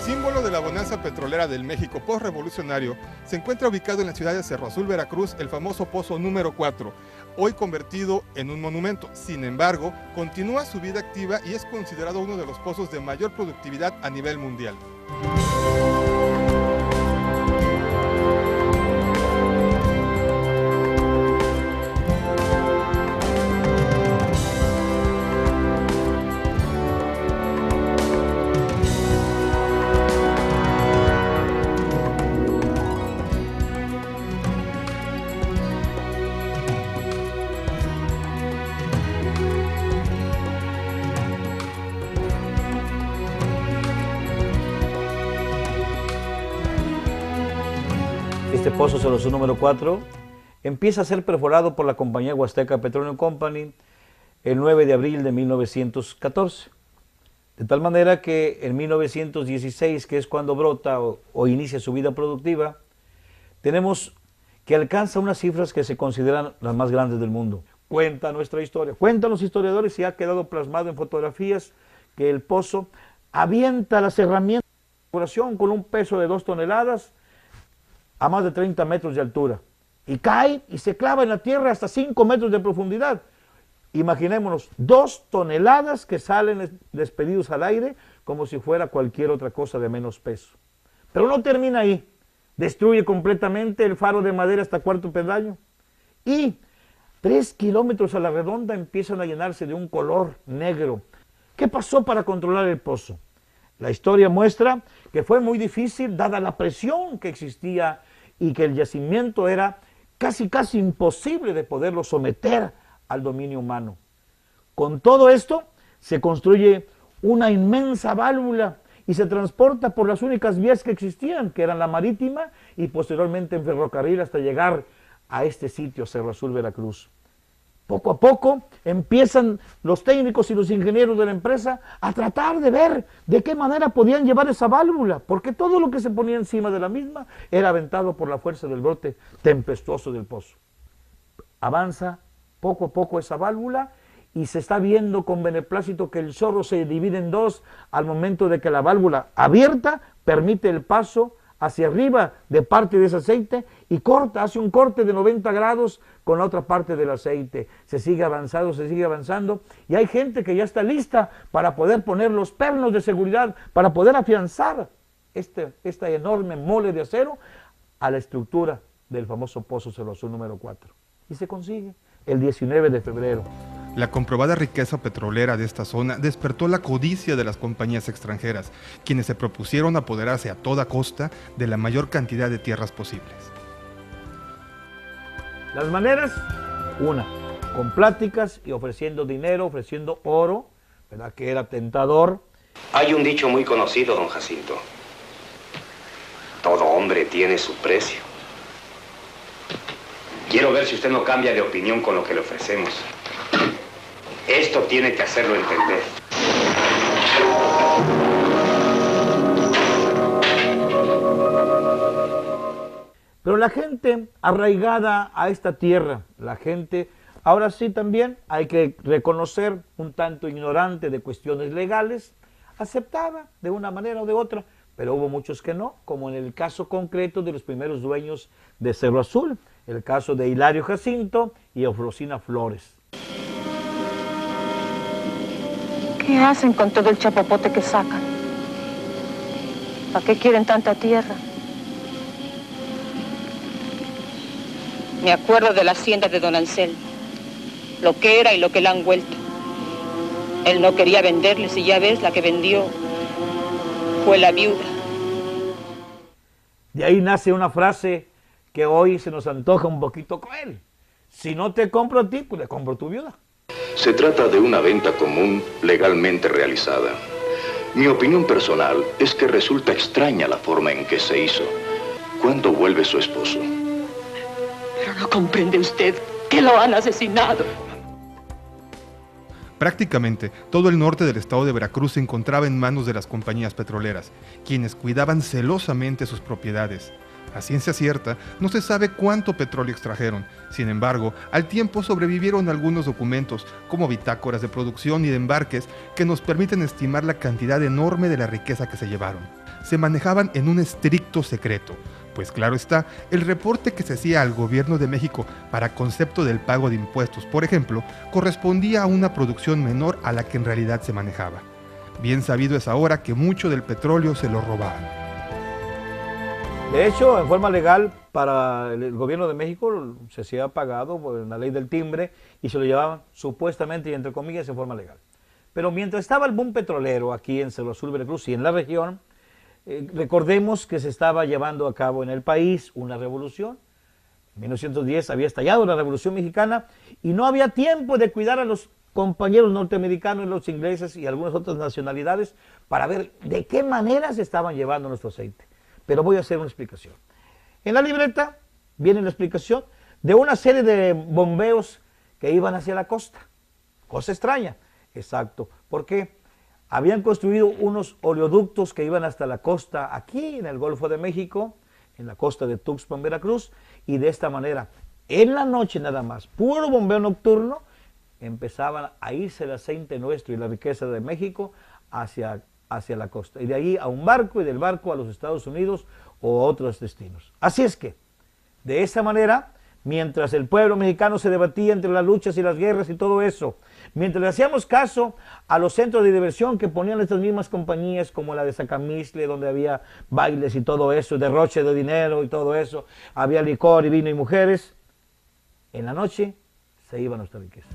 Símbolo de la bonanza petrolera del México postrevolucionario, se encuentra ubicado en la ciudad de Cerro Azul, Veracruz, el famoso pozo número 4, hoy convertido en un monumento. Sin embargo, continúa su vida activa y es considerado uno de los pozos de mayor productividad a nivel mundial. Este pozo Cerro Azul número 4 empieza a ser perforado por la compañía Huasteca Petroleum Company el 9 de abril de 1914. De tal manera que en 1916, que es cuando brota o inicia su vida productiva, tenemos que alcanza unas cifras que se consideran las más grandes del mundo. Cuenta nuestra historia, cuentan los historiadores y ha quedado plasmado en fotografías que el pozo avienta las herramientas de exploración con un peso de 2 toneladas a más de 30 metros de altura, y cae y se clava en la tierra hasta 5 metros de profundidad. Imaginémonos, 2 toneladas que salen despedidos al aire como si fuera cualquier otra cosa de menos peso. Pero no termina ahí, destruye completamente el faro de madera hasta Cuarto Peldaño, y 3 kilómetros a la redonda empiezan a llenarse de un color negro. ¿Qué pasó para controlar el pozo? La historia muestra que fue muy difícil dada la presión que existía y que el yacimiento era casi imposible de poderlo someter al dominio humano. Con todo esto se construye una inmensa válvula y se transporta por las únicas vías que existían, que eran la marítima y posteriormente en ferrocarril hasta llegar a este sitio, Cerro Azul, Veracruz. Poco a poco empiezan los técnicos y los ingenieros de la empresa a tratar de ver de qué manera podían llevar esa válvula, porque todo lo que se ponía encima de la misma era aventado por la fuerza del brote tempestuoso del pozo. Avanza poco a poco esa válvula y se está viendo con beneplácito que el chorro se divide en dos al momento de que la válvula abierta permite el paso hacia arriba de parte de ese aceite y hace un corte de 90 grados con la otra parte del aceite. Se sigue avanzando y hay gente que ya está lista para poder poner los pernos de seguridad, para poder afianzar esta enorme mole de acero a la estructura del famoso pozo Cerro Azul número 4. Y se consigue el 19 de febrero. La comprobada riqueza petrolera de esta zona despertó la codicia de las compañías extranjeras, quienes se propusieron apoderarse a toda costa de la mayor cantidad de tierras posibles. Las maneras, una, con pláticas y ofreciendo dinero, ofreciendo oro, ¿verdad? Que era tentador. Hay un dicho muy conocido, don Jacinto. Todo hombre tiene su precio. Quiero ver si usted no cambia de opinión con lo que le ofrecemos. Esto tiene que hacerlo entender. Pero la gente arraigada a esta tierra, la gente, ahora sí también hay que reconocer, un tanto ignorante de cuestiones legales, aceptaba de una manera o de otra, pero hubo muchos que no, como en el caso concreto de los primeros dueños de Cerro Azul, el caso de Hilario Jacinto y Eufrosina Flores. ¿Qué hacen con todo el chapapote que sacan? ¿Para qué quieren tanta tierra? Me acuerdo de la hacienda de don Anselmo, lo que era y lo que le han vuelto. Él no quería venderles y ya ves, la que vendió fue la viuda. De ahí nace una frase que hoy se nos antoja un poquito cruel. Si no te compro a ti, pues le compro a tu viuda. Se trata de una venta común legalmente realizada. Mi opinión personal es que resulta extraña la forma en que se hizo. ¿Cuándo vuelve su esposo? Pero no comprende usted que lo han asesinado. Prácticamente todo el norte del estado de Veracruz se encontraba en manos de las compañías petroleras, quienes cuidaban celosamente sus propiedades. A ciencia cierta, no se sabe cuánto petróleo extrajeron. Sin embargo, al tiempo sobrevivieron algunos documentos, como bitácoras de producción y de embarques, que nos permiten estimar la cantidad enorme de la riqueza que se llevaron. se manejaban en un estricto secreto, pues claro está, el reporte que se hacía al gobierno de México para concepto del pago de impuestos, por ejemplo, correspondía a una producción menor a la que en realidad se manejaba. Bien sabido es ahora que mucho del petróleo se lo robaban. De hecho, en forma legal, para el gobierno de México se hacía pagado por la ley del timbre y se lo llevaban supuestamente y entre comillas en forma legal. Pero mientras estaba el boom petrolero aquí en Cerro Azul, Veracruz y en la región, recordemos que se estaba llevando a cabo en el país una revolución. En 1910 había estallado la Revolución Mexicana y no había tiempo de cuidar a los compañeros norteamericanos, los ingleses y algunas otras nacionalidades para ver de qué manera se estaban llevando nuestro aceite. Pero voy a hacer una explicación. En la libreta viene la explicación de una serie de bombeos que iban hacia la costa. Cosa extraña, exacto, porque habían construido unos oleoductos que iban hasta la costa aquí en el Golfo de México, en la costa de Tuxpan, Veracruz, y de esta manera, en la noche nada más, puro bombeo nocturno, empezaban a irse el aceite nuestro y la riqueza de México hacia la costa, y de ahí a un barco y del barco a los Estados Unidos o a otros destinos. Así es que, de esa manera, mientras el pueblo mexicano se debatía entre las luchas y las guerras y todo eso, mientras le hacíamos caso a los centros de diversión que ponían estas mismas compañías como la de Sacamistle, donde había bailes y todo eso, derroche de dinero y todo eso, había licor y vino y mujeres, en la noche se iba nuestra riqueza.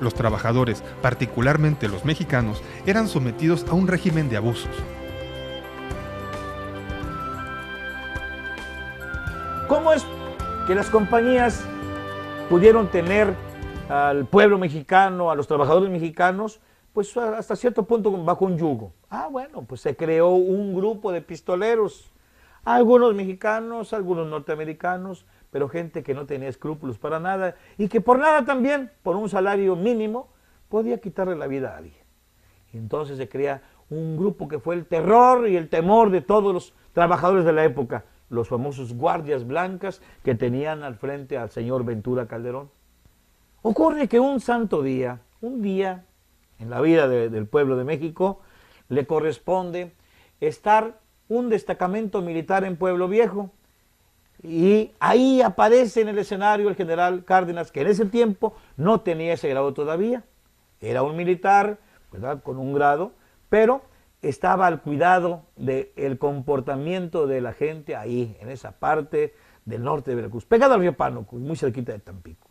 Los trabajadores, particularmente los mexicanos, eran sometidos a un régimen de abusos. ¿Cómo es que las compañías pudieron tener al pueblo mexicano, a los trabajadores mexicanos, pues hasta cierto punto bajo un yugo? Bueno, pues se creó un grupo de pistoleros, algunos mexicanos, algunos norteamericanos, pero gente que no tenía escrúpulos para nada y que por nada también, por un salario mínimo, podía quitarle la vida a alguien. Y entonces se crea un grupo que fue el terror y el temor de todos los trabajadores de la época, los famosos guardias blancas que tenían al frente al señor Ventura Calderón. Ocurre que un santo día, un día en la vida del pueblo de México, le corresponde estar un destacamento militar en Pueblo Viejo, y ahí aparece en el escenario el general Cárdenas, que en ese tiempo no tenía ese grado todavía, era un militar, ¿verdad?, con un grado, pero estaba al cuidado del comportamiento de la gente ahí, en esa parte del norte de Veracruz, pegado al río Pánuco, muy cerquita de Tampico.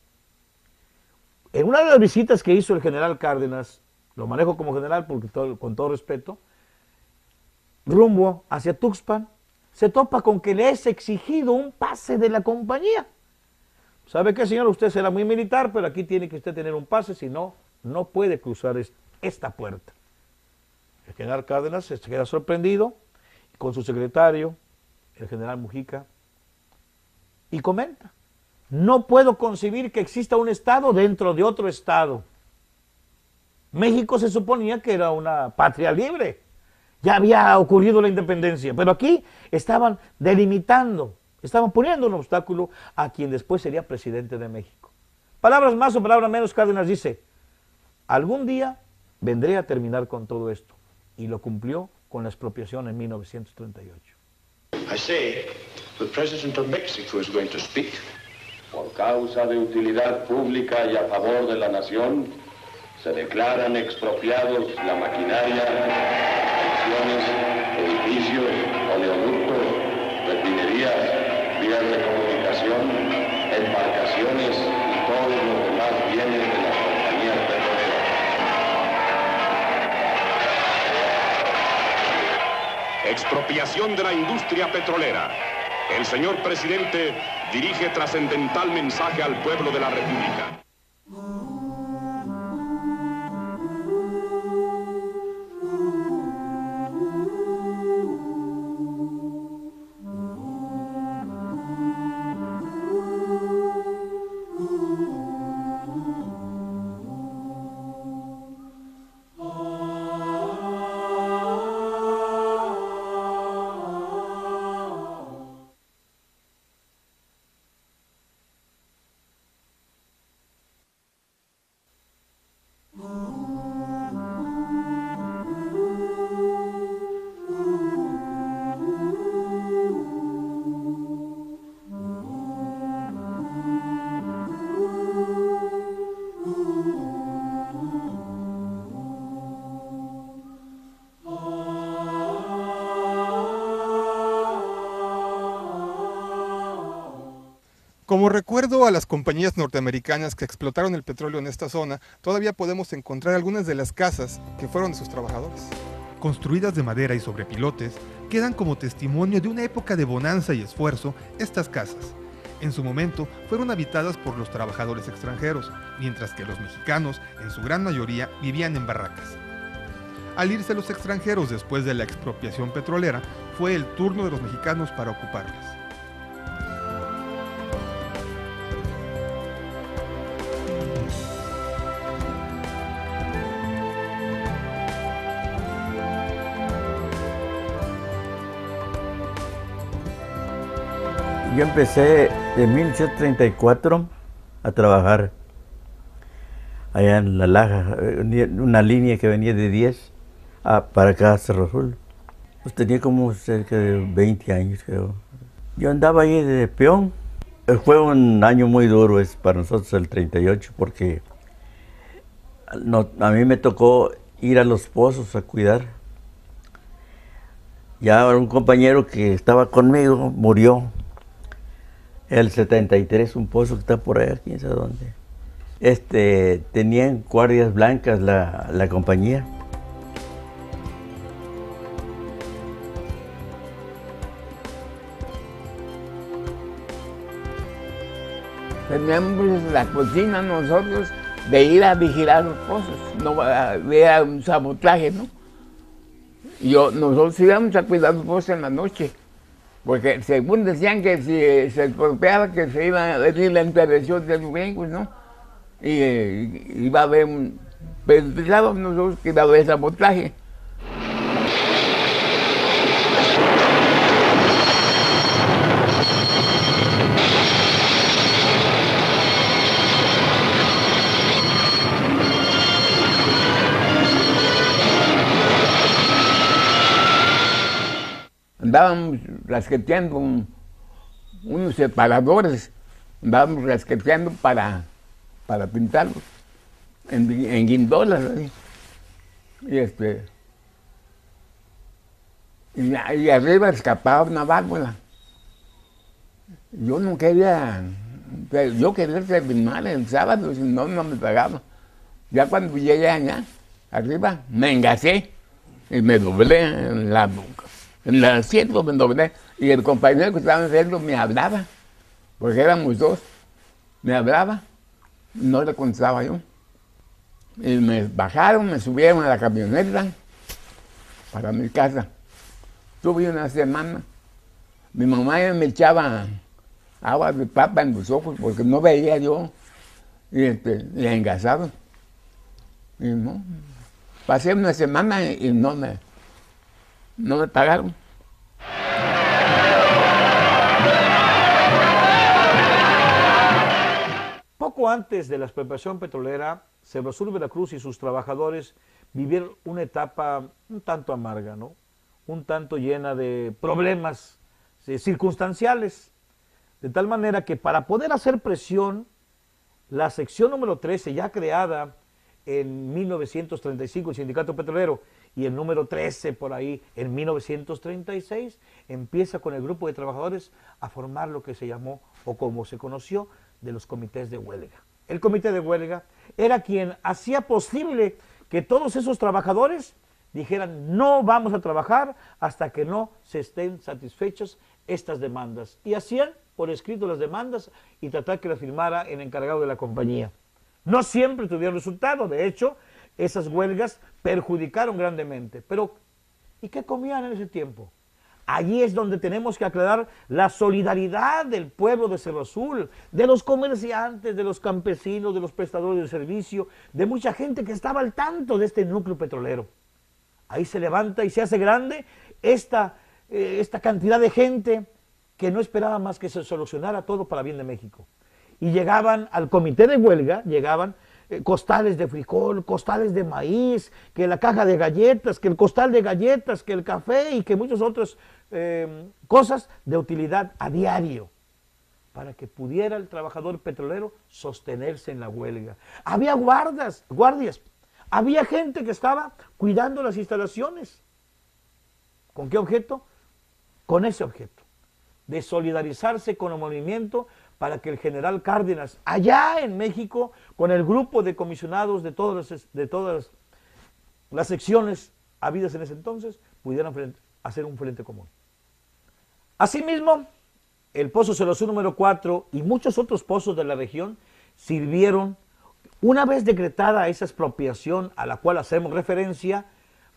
En una de las visitas que hizo el general Cárdenas, lo manejo como general porque con todo respeto, rumbo hacia Tuxpan, se topa con que le es exigido un pase de la compañía. ¿Sabe qué, señor? Usted será muy militar, pero aquí tiene que usted tener un pase, si no, no puede cruzar esta puerta. El general Cárdenas se queda sorprendido con su secretario, el general Mujica, y comenta: no puedo concebir que exista un estado dentro de otro estado. México se suponía que era una patria libre. Ya había ocurrido la independencia, pero aquí estaban delimitando, estaban poniendo un obstáculo a quien después sería presidente de México. Palabras más o palabras menos, Cárdenas dice: algún día vendré a terminar con todo esto. Y lo cumplió con la expropiación en 1938. I say, the president of Mexico is going to speak. Por causa de utilidad pública y a favor de la nación, se declaran expropiados la maquinaria, edificios, oleoductos, refinerías, vías de comunicación, embarcaciones y todos los demás bienes de las compañías petroleras. Expropiación de la industria petrolera. El señor presidente dirige trascendental mensaje al pueblo de la República. Como recuerdo a las compañías norteamericanas que explotaron el petróleo en esta zona, todavía podemos encontrar algunas de las casas que fueron de sus trabajadores. Construidas de madera y sobre pilotes, quedan como testimonio de una época de bonanza y esfuerzo estas casas. En su momento fueron habitadas por los trabajadores extranjeros, mientras que los mexicanos, en su gran mayoría, vivían en barracas. Al irse los extranjeros después de la expropiación petrolera, fue el turno de los mexicanos para ocuparlas. Yo empecé en 1834 a trabajar allá en La Laja, una línea que venía de 10 para acá a Cerro Azul. Pues tenía como cerca de 20 años, creo. Yo andaba ahí de peón. Fue un año muy duro para nosotros el 38, porque a mí me tocó ir a los pozos a cuidar. Ya un compañero que estaba conmigo murió. El 73, un pozo que está por allá, quién sabe dónde. Tenían guardias blancas la compañía. Teníamos la cocina nosotros de ir a vigilar los pozos, no había un sabotaje, ¿no? Nosotros íbamos a cuidar los pozos en la noche. Porque según decían que si se golpeaba, que se iba a venir la intervención de los gringos, ¿no? Y iba a haber pensábamos nosotros que iba a haber sabotaje. Andábamos rasqueteando unos separadores, andábamos rasqueteando para pintarlos en guindolas, ¿sí? Y arriba escapaba una válvula. Yo no quería, yo quería terminar el sábado, si no, no me pagaba. Ya cuando llegué allá, arriba, me engasé y me doblé en la boca. En el asiento me doblé y el compañero que estaba en el centro me hablaba, porque éramos dos, me hablaba, no le contestaba yo. Y me bajaron, me subieron a la camioneta para mi casa. Tuve una semana, mi mamá me echaba agua de papa en los ojos porque no veía yo, y engasado. Y no, pasé una semana y no me pagaron. Poco antes de la expropiación petrolera, Cerro Azul, Veracruz y sus trabajadores vivieron una etapa un tanto amarga, ¿no? Un tanto llena de problemas circunstanciales, de tal manera que para poder hacer presión, la sección número 13, ya creada en 1935, el Sindicato Petrolero, y el número 13 por ahí en 1936, empieza con el grupo de trabajadores a formar lo que se llamó, o como se conoció, de los comités de huelga. El comité de huelga era quien hacía posible que todos esos trabajadores dijeran: no vamos a trabajar hasta que no se estén satisfechas estas demandas. Y hacían por escrito las demandas y tratar que las firmara el encargado de la compañía. No siempre tuvieron resultado, de hecho, esas huelgas perjudicaron grandemente. Pero, ¿y qué comían en ese tiempo? Allí es donde tenemos que aclarar la solidaridad del pueblo de Cerro Azul, de los comerciantes, de los campesinos, de los prestadores de servicio, de mucha gente que estaba al tanto de este núcleo petrolero. Ahí se levanta y se hace grande esta cantidad de gente que no esperaba más que se solucionara todo para bien de México. Y llegaban al comité de huelga, llegaban costales de frijol, costales de maíz, que la caja de galletas, que el costal de galletas, que el café y que muchas otras cosas de utilidad a diario, para que pudiera el trabajador petrolero sostenerse en la huelga. Había guardias, había gente que estaba cuidando las instalaciones. ¿Con qué objeto? Con ese objeto, de solidarizarse con el movimiento para que el general Cárdenas, allá en México, con el grupo de comisionados de todas las secciones habidas en ese entonces, pudieran hacer un frente común. Asimismo, el Pozo Celosún número 4 y muchos otros pozos de la región sirvieron, una vez decretada esa expropiación a la cual hacemos referencia,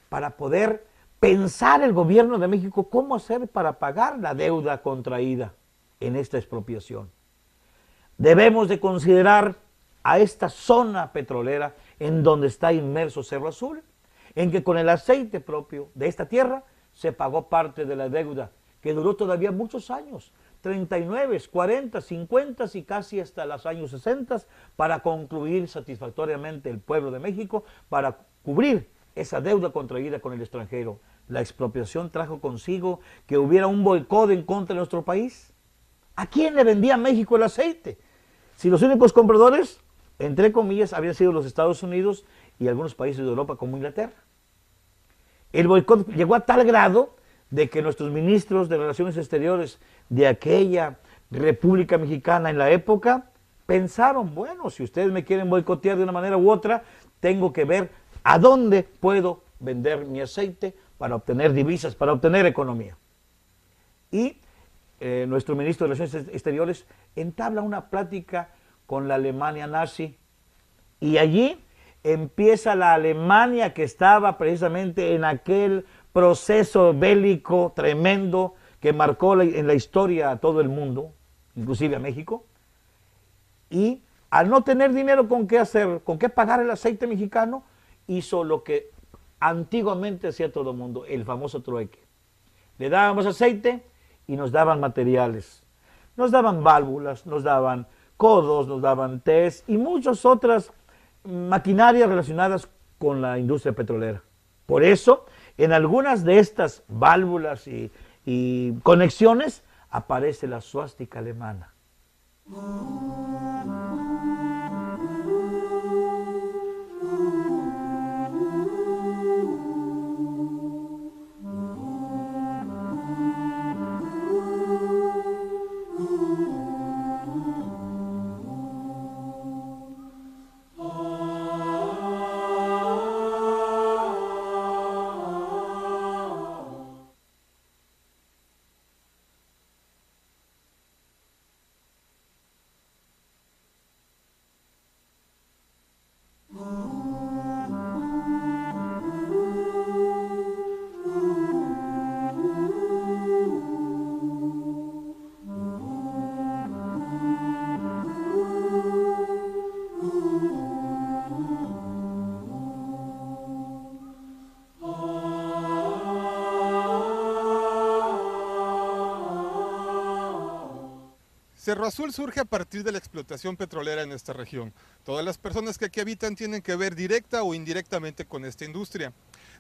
para poder pensar el gobierno de México cómo hacer para pagar la deuda contraída en esta expropiación. Debemos de considerar a esta zona petrolera en donde está inmerso Cerro Azul, en que con el aceite propio de esta tierra se pagó parte de la deuda, que duró todavía muchos años, 39, 40, 50 y casi hasta los años 60, para concluir satisfactoriamente el pueblo de México, para cubrir esa deuda contraída con el extranjero. La expropiación trajo consigo que hubiera un boicot en contra de nuestro país. ¿A quién le vendía México el aceite? Si los únicos compradores, entre comillas, habían sido los Estados Unidos y algunos países de Europa como Inglaterra. El boicot llegó a tal grado de que nuestros ministros de Relaciones Exteriores de aquella República Mexicana en la época pensaron, bueno, si ustedes me quieren boicotear de una manera u otra, tengo que ver a dónde puedo vender mi aceite para obtener divisas, para obtener economía. Y nuestro ministro de Relaciones Exteriores entabla una plática con la Alemania nazi, y allí empieza la Alemania que estaba precisamente en aquel proceso bélico tremendo que marcó en la historia a todo el mundo, inclusive a México, y al no tener dinero con qué hacer, con qué pagar el aceite mexicano, hizo lo que antiguamente hacía todo el mundo, el famoso trueque. Le dábamos aceite y nos daban materiales, nos daban válvulas, nos daban codos, nos daban test y muchas otras maquinarias relacionadas con la industria petrolera. Por eso, en algunas de estas válvulas y conexiones aparece la suástica alemana. Cerro Azul surge a partir de la explotación petrolera en esta región. Todas las personas que aquí habitan tienen que ver directa o indirectamente con esta industria.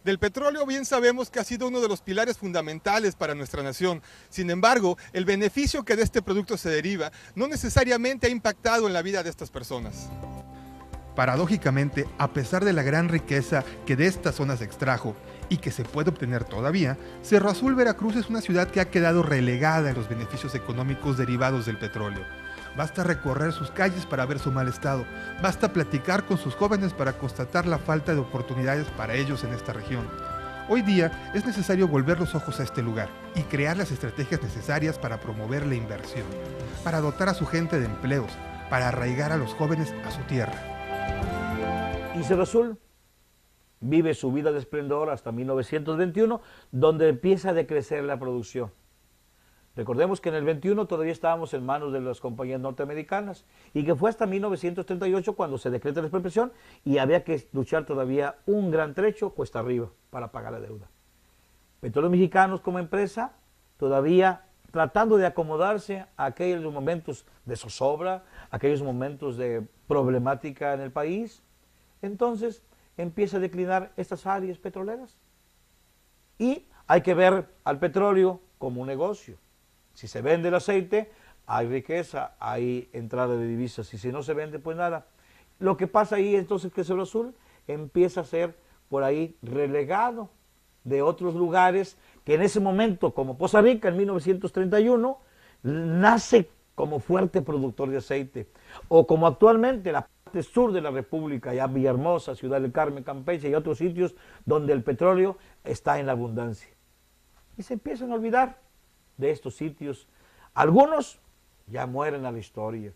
Del petróleo bien sabemos que ha sido uno de los pilares fundamentales para nuestra nación. Sin embargo, el beneficio que de este producto se deriva no necesariamente ha impactado en la vida de estas personas. Paradójicamente, a pesar de la gran riqueza que de estas zonas se extrajo y que se puede obtener todavía, Cerro Azul, Veracruz es una ciudad que ha quedado relegada en los beneficios económicos derivados del petróleo. Basta recorrer sus calles para ver su mal estado, basta platicar con sus jóvenes para constatar la falta de oportunidades para ellos en esta región. Hoy día es necesario volver los ojos a este lugar y crear las estrategias necesarias para promover la inversión, para dotar a su gente de empleos, para arraigar a los jóvenes a su tierra. Y Cerro Azul vive su vida de esplendor hasta 1921, donde empieza a decrecer la producción. Recordemos que en el 21 todavía estábamos en manos de las compañías norteamericanas y que fue hasta 1938 cuando se decreta la expropiación y había que luchar todavía un gran trecho cuesta arriba para pagar la deuda. Petróleos Mexicanos como empresa todavía tratando de acomodarse a aquellos momentos de zozobra, aquellos momentos de problemática en el país. Entonces empieza a declinar estas áreas petroleras y hay que ver al petróleo como un negocio. Si se vende el aceite, hay riqueza, hay entrada de divisas, y si no se vende, pues nada. Lo que pasa ahí entonces que Cerro Azul empieza a ser por ahí relegado de otros lugares que en ese momento, como Poza Rica en 1931, nace como fuerte productor de aceite, o como actualmente la parte sur de la República, ya Villahermosa, Ciudad del Carmen, Campeche y otros sitios donde el petróleo está en la abundancia. Y se empiezan a olvidar de estos sitios. Algunos ya mueren a la historia.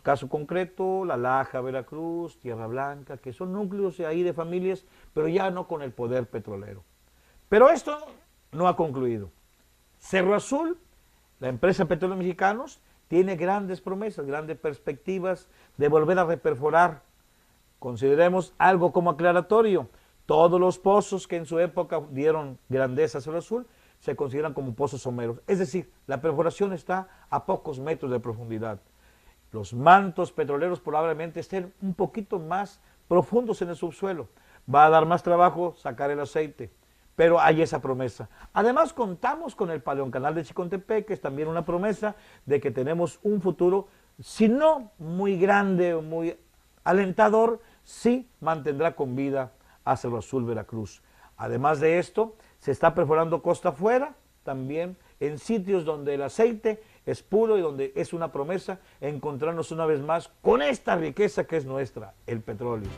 Caso concreto, La Laja, Veracruz, Tierra Blanca, que son núcleos ahí de familias, pero ya no con el poder petrolero. Pero esto no ha concluido. Cerro Azul, la empresa Petróleos Mexicanos, tiene grandes promesas, grandes perspectivas de volver a reperforar. Consideremos algo como aclaratorio. Todos los pozos que en su época dieron grandeza a Cerro Azul se consideran como pozos someros. Es decir, la perforación está a pocos metros de profundidad. Los mantos petroleros probablemente estén un poquito más profundos en el subsuelo. Va a dar más trabajo sacar el aceite, pero hay esa promesa. Además, contamos con el Paleocanal de Chicontepec, que es también una promesa de que tenemos un futuro, si no muy grande o muy alentador, sí mantendrá con vida a Cerro Azul, Veracruz. Además de esto, se está perforando costa afuera, también en sitios donde el aceite es puro y donde es una promesa encontrarnos una vez más con esta riqueza que es nuestra, el petróleo.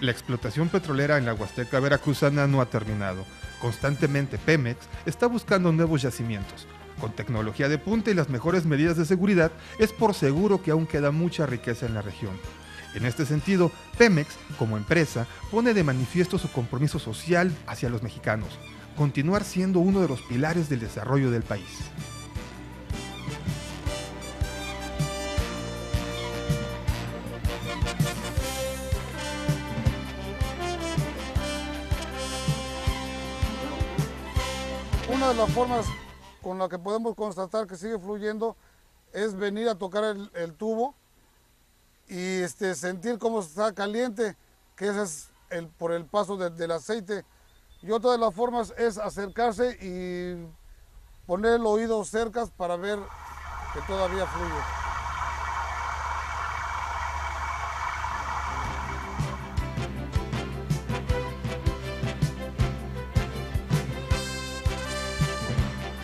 La explotación petrolera en la Huasteca veracruzana no ha terminado. Constantemente Pemex está buscando nuevos yacimientos. Con tecnología de punta y las mejores medidas de seguridad, es por seguro que aún queda mucha riqueza en la región. En este sentido, Pemex, como empresa, pone de manifiesto su compromiso social hacia los mexicanos, continuar siendo uno de los pilares del desarrollo del país. Una de las formas con la que podemos constatar que sigue fluyendo es venir a tocar el tubo y sentir cómo está caliente, que ese es por el paso del aceite. Y otra de las formas es acercarse y poner el oído cerca para ver que todavía fluye.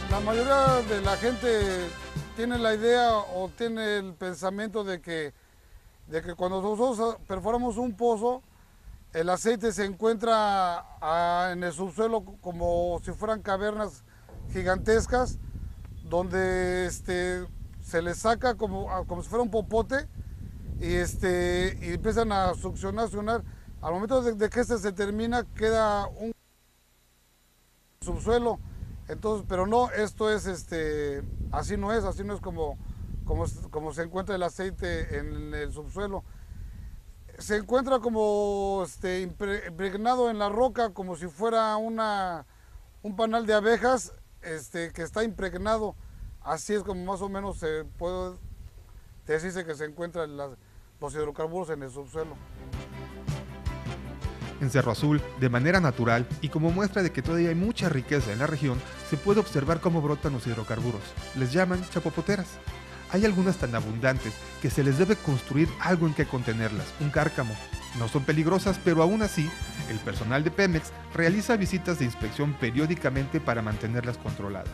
La mayoría de la gente tiene la idea o tiene el pensamiento de que cuando nosotros perforamos un pozo, el aceite se encuentra en el subsuelo como si fueran cavernas gigantescas, donde se le saca como si fuera un popote y empiezan a succionar. Al momento de que se termina, queda un subsuelo. Entonces, pero no, esto es así no es como se encuentra el aceite en el subsuelo. Se encuentra como impregnado en la roca, como si fuera un panal de abejas que está impregnado. Así es como más o menos se puede decirse que se encuentran los hidrocarburos en el subsuelo. En Cerro Azul, de manera natural y como muestra de que todavía hay mucha riqueza en la región, se puede observar cómo brotan los hidrocarburos. Les llaman chapopoteras. Hay algunas tan abundantes que se les debe construir algo en que contenerlas, un cárcamo. No son peligrosas, pero aún así, el personal de Pemex realiza visitas de inspección periódicamente para mantenerlas controladas.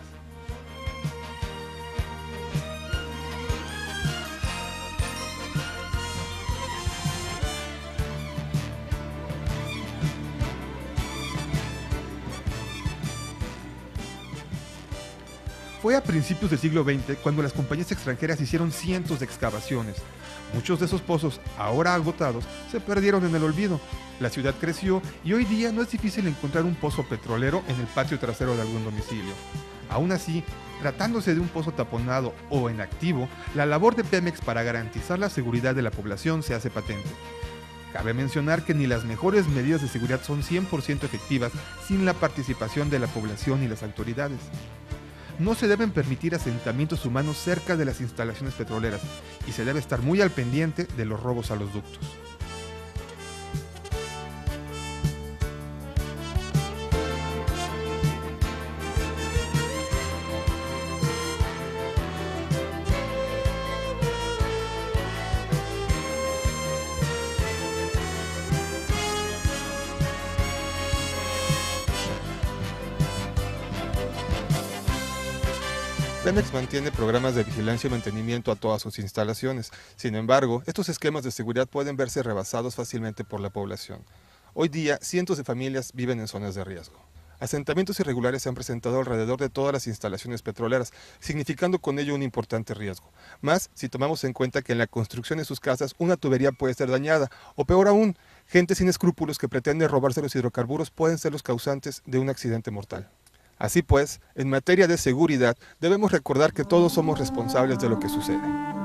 Fue a principios del siglo XX cuando las compañías extranjeras hicieron cientos de excavaciones. Muchos de esos pozos, ahora agotados, se perdieron en el olvido. La ciudad creció y hoy día no es difícil encontrar un pozo petrolero en el patio trasero de algún domicilio. Aún así, tratándose de un pozo taponado o en activo, la labor de Pemex para garantizar la seguridad de la población se hace patente. Cabe mencionar que ni las mejores medidas de seguridad son 100% efectivas sin la participación de la población y las autoridades. No se deben permitir asentamientos humanos cerca de las instalaciones petroleras y se debe estar muy al pendiente de los robos a los ductos. Pemex mantiene programas de vigilancia y mantenimiento a todas sus instalaciones. Sin embargo, estos esquemas de seguridad pueden verse rebasados fácilmente por la población. Hoy día, cientos de familias viven en zonas de riesgo. Asentamientos irregulares se han presentado alrededor de todas las instalaciones petroleras, significando con ello un importante riesgo. Más si tomamos en cuenta que en la construcción de sus casas una tubería puede ser dañada, o peor aún, gente sin escrúpulos que pretende robarse los hidrocarburos pueden ser los causantes de un accidente mortal. Así pues, en materia de seguridad, debemos recordar que todos somos responsables de lo que sucede.